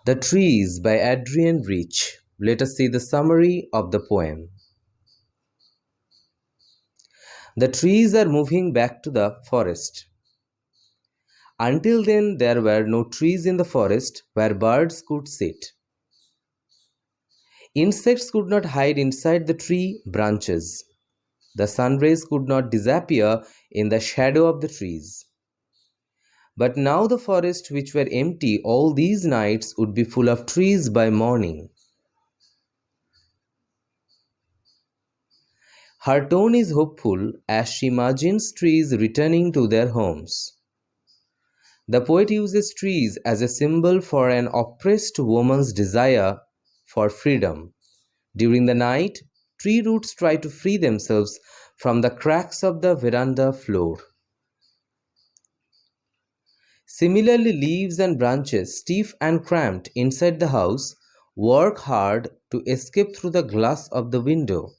The Trees by Adrienne. Let us see the summary of the poem. The trees are moving back to the forest. Until then, there were no trees in the forest where birds could sit. Insects could not hide inside the tree branches. The sun rays could not disappear in the shadow of the trees. But now the forests which were empty all these nights would be full of trees by morning. Her tone is hopeful as she imagines trees returning to their homes. The poet uses trees as a symbol for an oppressed woman's desire for freedom. During the night, tree roots try to free themselves from the cracks of the veranda floor. Similarly, leaves and branches, stiff and cramped inside the house, work hard to escape through the glass of the window.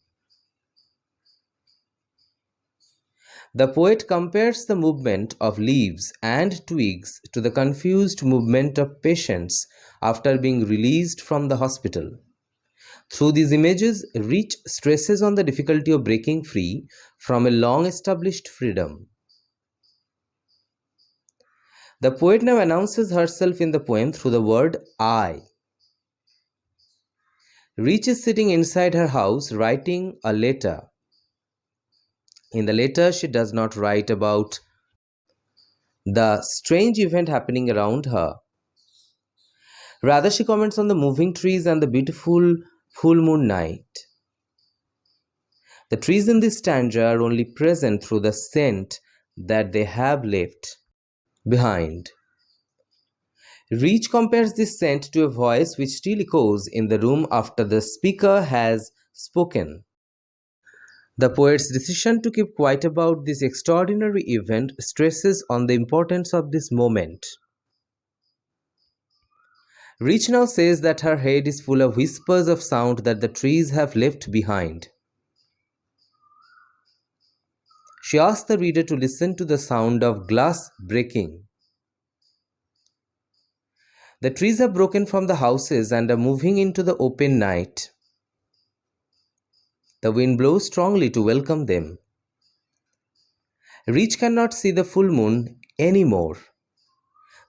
The poet compares the movement of leaves and twigs to the confused movement of patients after being released from the hospital. Through these images, Rich stresses on the difficulty of breaking free from a long-established freedom. The poet now announces herself in the poem through the word I. Rich is sitting inside her house writing a letter. In the letter, she does not write about the strange event happening around her. Rather, she comments on the moving trees and the beautiful full moon night. The trees in this stanza are only present through the scent that they have left behind. Rich compares this scent to a voice which still echoes in the room after the speaker has spoken. The poet's decision to keep quiet about this extraordinary event stresses on the importance of this moment. Rich now says that her head is full of whispers of sound that the trees have left behind. She asks the reader to listen to the sound of glass breaking. The trees have broken from the houses and are moving into the open night. The wind blows strongly to welcome them. Rich cannot see the full moon anymore.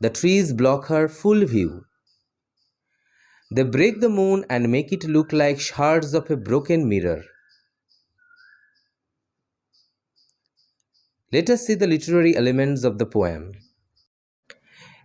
The trees block her full view. They break the moon and make it look like shards of a broken mirror. Let us see the literary elements of the poem.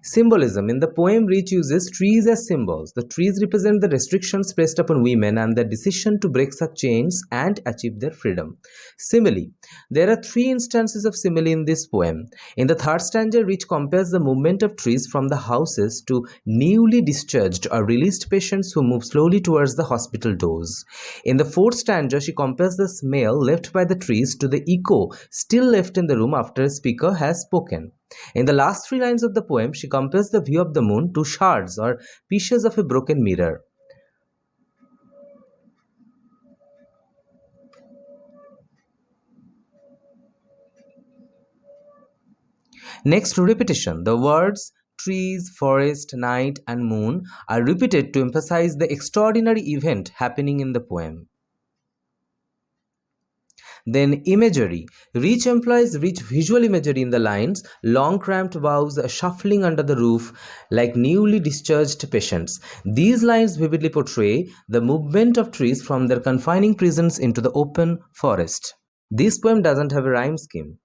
Symbolism. In the poem, Rich uses trees as symbols. The trees represent the restrictions placed upon women and their decision to break such chains and achieve their freedom. Simile. There are three instances of simile in this poem. In the third stanza, Rich compares the movement of trees from the houses to newly discharged or released patients who move slowly towards the hospital doors. In the fourth stanza, she compares the smell left by the trees to the echo still left in the room after a speaker has spoken. In the last three lines of the poem, she compares the view of the moon to shards or pieces of a broken mirror. Next, repetition. The words trees, forest, night, and moon are repeated to emphasize the extraordinary event happening in the poem. Then imagery. Rich employs rich visual imagery in the lines, long cramped boughs shuffling under the roof like newly discharged patients. These lines vividly portray the movement of trees from their confining prisons into the open forest. This poem doesn't have a rhyme scheme.